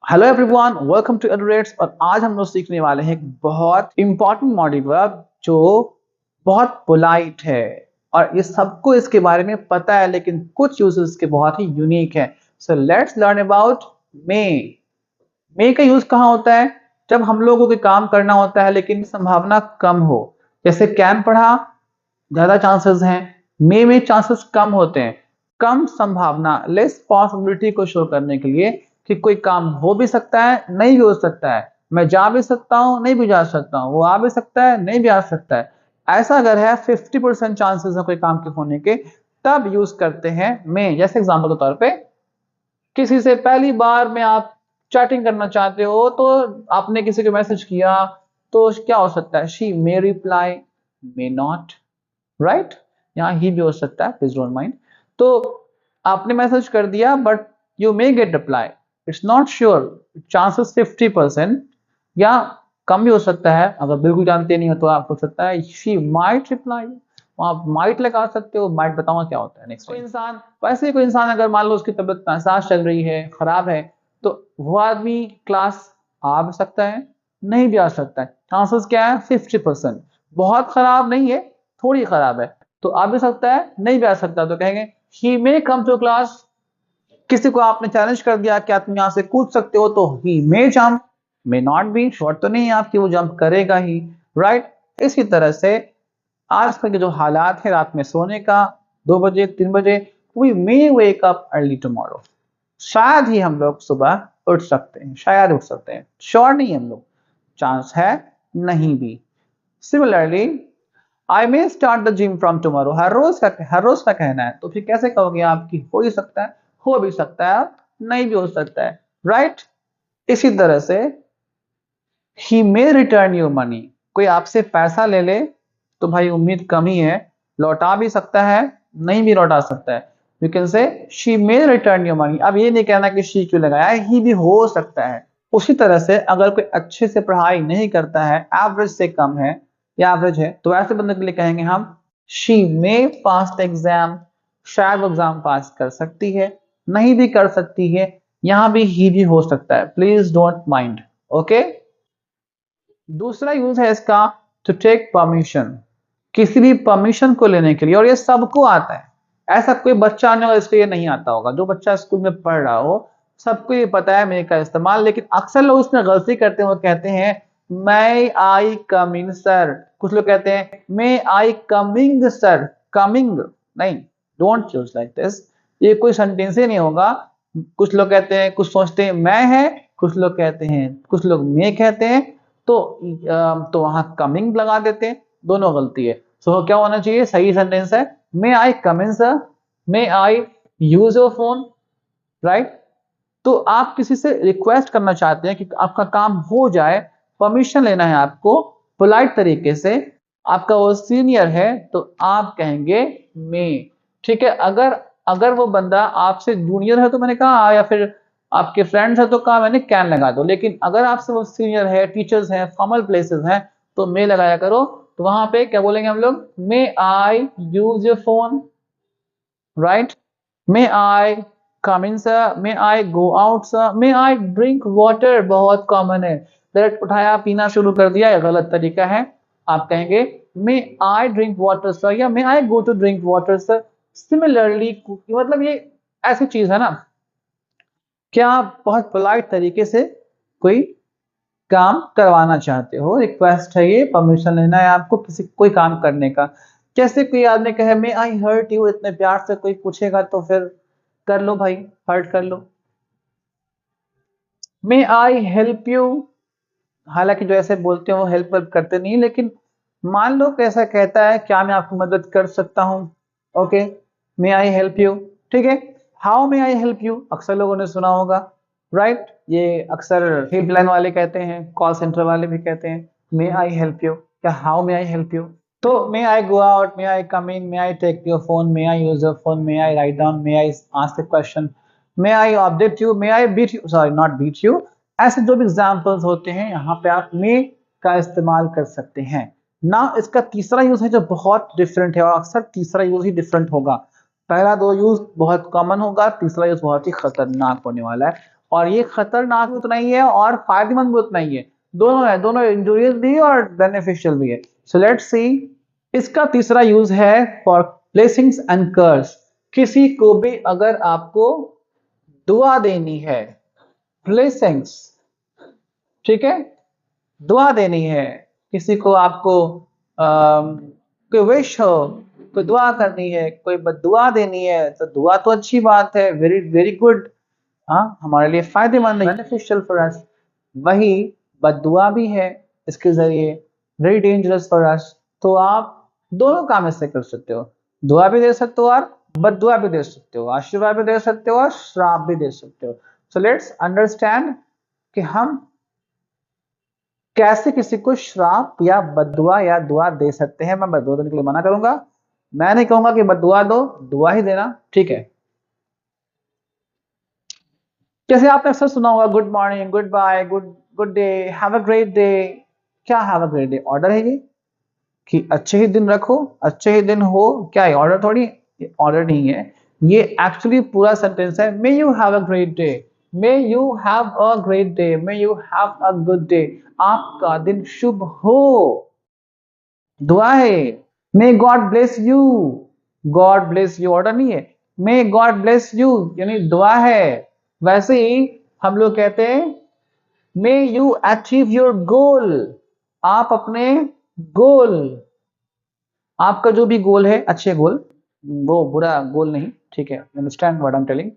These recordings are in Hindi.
Hello everyone, welcome to Edurates. और आज हम लोग सीखने वाले हैं एक बहुत इंपॉर्टेंट मॉडल वर्ब जो बहुत पोलाइट है और ये सबको इसके बारे में पता है, लेकिन कुछ यूजेस इसके बहुत ही यूनिक है। सो लेट्स लर्न अबाउट मे। मे का यूज कहाँ होता है? जब हम लोगों को काम करना होता है लेकिन संभावना कम हो। जैसे कैन पढ़ा, ज्यादा चांसेस हैं। मे में चांसेस कम होते हैं, कम संभावना, लेस पॉसिबिलिटी को शो करने के लिए कि कोई काम हो भी सकता है, नहीं भी हो सकता है। मैं जा भी सकता हूँ, नहीं भी जा सकता हूँ। वो आ भी सकता है, नहीं भी आ सकता है। ऐसा अगर है 50% चांसेस है कोई काम के होने के, तब यूज करते हैं मे। जैसे एग्जाम्पल के तौर पे, किसी से पहली बार में आप चैटिंग करना चाहते हो तो आपने किसी को मैसेज किया, तो क्या हो सकता है? She may reply, may not, right? यहाँ ही भी हो सकता है, प्लीज डोंट माइंड। तो आपने मैसेज कर दिया but you may gate reply, it's not sure, chances 50% या कम भी हो सकता है। अगर बिल्कुल जानते नहीं हो तो आप हो सकता है शी माइट रिप्लाई, आप माइट लगा सकते हो। माइट बताऊंगा क्या होता है नेक्स्ट। कोई इंसान, वैसे ही कोई इंसान अगर मान लो उसकी तबीयत नासाज चल रही है, खराब है, तो वो आदमी क्लास आ भी सकता है, नहीं भी आ सकता है। चांसेस क्या है? 50%। बहुत खराब नहीं है, थोड़ी खराब है, तो आ भी सकता है, नहीं भी आ सकता। तो कहेंगे ही मे कम टू क्लास। किसी को आपने चैलेंज कर दिया क्या तुम यहां से कूद सकते हो, तो he may jump, may not be, sure तो नहीं है आपकी वो जंप करेगा ही, राइट? इसी तरह से आजकल के जो हालात है रात में सोने का, 2 बजे 3 बजे, we may wake up early tomorrow. शायद ही हम लोग सुबह उठ सकते हैं, शायद उठ सकते हैं, श्योर नहीं हम लोग, चांस है, नहीं भी। Similarly, I may start the gym from tomorrow, हर रोज का कहना है, तो फिर कैसे कहोगे आपकी हो ही सकता है, हो भी सकता है, नहीं भी हो सकता है, राइट? इसी तरह से ही मे रिटर्न योर मनी, कोई आपसे पैसा ले ले तो भाई उम्मीद कम ही है, लौटा भी सकता है, नहीं भी लौटा सकता है। You can say she may return your money. अब ये नहीं कहना कि शी क्यों लगाया, ही भी हो सकता है। उसी तरह से अगर कोई अच्छे से पढ़ाई नहीं करता है, एवरेज से कम है या एवरेज है, तो ऐसे बंदे के लिए कहेंगे हम she may pass the exam, शायद वो एग्जाम पास कर सकती है, नहीं भी कर सकती है। यहां भी ही भी हो सकता है, प्लीज डोंट माइंड। ओके, दूसरा यूज है इसका, टू टेक परमिशन, किसी भी परमिशन को लेने के लिए। और ये सबको आता है, ऐसा कोई बच्चा नहीं होगा इसको ये नहीं आता होगा। जो बच्चा स्कूल में पढ़ रहा हो, सबको ये पता है मे का इस्तेमाल। लेकिन अक्सर लोग इसमें गलती करते हैं, वो कहते हैं मै आई कम इन सर। कुछ लोग कहते हैं may I coming sir, coming नहीं, डोंट यूज लाइक दिस, ये कोई सेंटेंस ही नहीं होगा। कुछ लोग कहते हैं, कुछ सोचते हैं मैं है, कुछ लोग कहते हैं, कुछ लोग मे कहते हैं, तो वहां कमिंग लगा देते हैं, दोनों गलती है। सो क्या होना चाहिए? सही सेंटेंस है may I come in sir, may I use your phone, right? तो आप किसी से रिक्वेस्ट करना चाहते हैं कि आपका काम हो जाए, परमिशन लेना है आपको पोलाइट तरीके से, आपका वो सीनियर है, तो आप कहेंगे मे। ठीक है, अगर अगर वो बंदा आपसे जूनियर है तो मैंने कहा, या फिर आपके फ्रेंड्स है तो कहा मैंने कैन लगा दो। लेकिन अगर आपसे वो सीनियर है, टीचर्स हैं, फॉर्मल प्लेसेस हैं, तो मे लगाया करो। तो वहां पे क्या बोलेंगे हम लोग? May I use your phone, right? May I come in sir, may I go out sir, may I drink water, बहुत कॉमन है। डायरेक्ट उठाया पीना शुरू कर दिया, यह गलत तरीका है। आप कहेंगे may I drink water sir, या may I go to drink water sir. Similarly, मतलब ये ऐसी चीज है ना, क्या आप बहुत पोलाइट तरीके से कोई काम करवाना चाहते हो, रिक्वेस्ट है ये, परमिशन लेना है आपको किसी कोई काम करने का। जैसे कोई आदमी कहे मे आई हर्ट यू, इतने प्यार से कोई पूछेगा तो फिर कर लो भाई, हर्ट कर लो। मे आई हेल्प यू, हालांकि जो ऐसे बोलते हैं वो हेल्प वेल्प करते नहीं, लेकिन मान लो कैसा कहता है, क्या मैं आपकी मदद कर सकता हूँ? Okay, may I help you. ठीक है, how may I help you, अक्सर लोगों ने सुना होगा, राइट? ये अक्सर हेल्पलाइन वाले कहते हैं, कॉल सेंटर वाले भी कहते हैं मे आई हेल्प यू, क्या how may I help you. तो may I go out, may I come in, may I take your phone, may I use your phone, may I write down, may I ask the question, may I update you, may I beat you, sorry not beat you. ऐसे जो भी एग्जाम्पल्स होते हैं, यहाँ पे आप मे का इस्तेमाल कर सकते हैं ना। इसका तीसरा यूज है जो बहुत डिफरेंट है, और अक्सर तीसरा यूज ही डिफरेंट होगा। पहला दो यूज बहुत कॉमन होगा, तीसरा यूज बहुत ही खतरनाक होने वाला है। और ये खतरनाक भी उतना ही है और फायदेमंद भी उतना ही है। दोनों है, दोनों इंजूरियस भी है और बेनिफिशियल भी है। So let's see. इसका तीसरा यूज है फॉर ब्लेसिंग्स एंड कर्स। किसी को भी अगर आपको दुआ देनी है, ब्लेसिंग्स, ठीक है, दुआ देनी है, किसी को आपको कोई विश हो, कोई दुआ करनी है, कोई बद्दुआ देनी है, तो दुआ तो अच्छी बात है, वेरी वेरी गुड, हाँ, हमारे लिए फायदेमंद है, बेनिफिशियल फॉर अस। वही बद्दुआ भी है इसके जरिए, वेरी डेंजरस फॉर अस। तो आप दोनों काम इससे कर सकते हो, दुआ भी दे सकते हो और बद्दुआ भी दे सकते हो, आशीर्वाद भी दे सकते हो और श्राप भी दे सकते हो। सो लेट्स अंडरस्टैंड कि हम कैसे किसी को श्राप या बद्दुआ या दुआ दे सकते हैं। मैं बद्दुआ देने के लिए मना करूंगा, मैं नहीं कहूंगा कि बद्दुआ दो, दुआ ही देना, ठीक है। जैसे आपने अक्सर सुना होगा good morning, good bye, good good day, have a great day. क्या have a great day order है ये कि अच्छे ही दिन रखो, अच्छे ही दिन हो, क्या ये ऑर्डर थोड़ी, ऑर्डर नहीं है, ये एक्चुअली पूरा सेंटेंस है। May you have a great day, may you have a great day, may you have a good day, आपका दिन शुभ हो, दुआ है। May God bless you, God bless you order नहीं है, मे गॉड ब्लेस यू यानी दुआ है। वैसे ही हम लोग कहते हैं may you achieve your goal, आप अपने गोल, आपका जो भी गोल है, अच्छे गोल, वो बुरा गोल नहीं, ठीक है, understand what I am telling.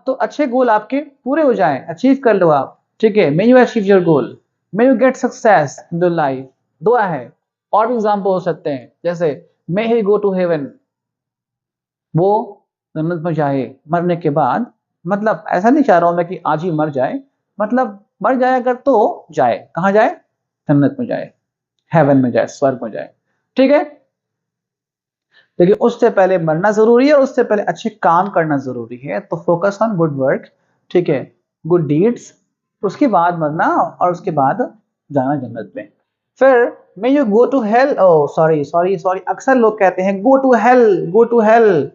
तो अच्छे गोल आपके पूरे हो जाएं, अचीव कर लो आप, ठीक है। May you achieve your goal, may you get success in the life, दुआ है। और भी एग्जाम्पल हो सकते हैं, जैसे मे ही गो टू हेवन, वो जन्नत में जाए मरने के बाद। मतलब ऐसा नहीं चाह रहा हूं मैं कि आज ही मर जाए, मतलब मर जाए अगर तो जाए, कहाँ जाए, जन्नत में जाए, हेवन में जाए, स्वर्ग में जाए, ठीक है। लेकिन उससे पहले मरना जरूरी है और उससे पहले अच्छे काम करना जरूरी है, तो फोकस ऑन गुड वर्क, ठीक है, गुड डीड्स, उसके बाद मरना और उसके बाद जाना जन्नत में। फिर may you go to hell, oh sorry sorry sorry, अक्सर लोग कहते हैं go to hell, go to hell,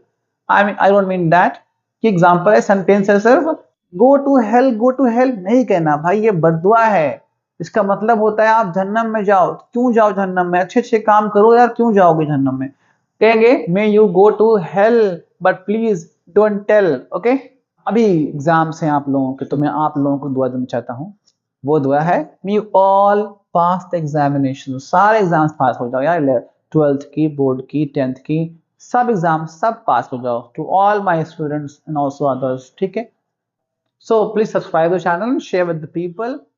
I don't mean that. कि एग्जांपल है, सेंटेंस है सिर्फ, go to hell, go to hell नहीं कहना भाई, ये बद्दुआ है। इसका मतलब होता है आप जहन्नम में जाओ। क्यों जाओ जहन्नम में, अच्छे अच्छे काम करो यार, क्यों जाओगे जहन्नम में। कहेंगे may you go to hell but please don't tell, okay. अभी एग्जाम्स हैं आप लोगों के, तो मैं आप लोगों को दुआ देना चाहता हूँ। वो दुआ है may you all pass the examination, सारे एग्जाम्स पास हो जाओ यार, 12th की, बोर्ड की, 10th की, सब एग्जाम सब पास हो जाओ, to all my students and also others, ठीक है। So please subscribe the channel, share with the people.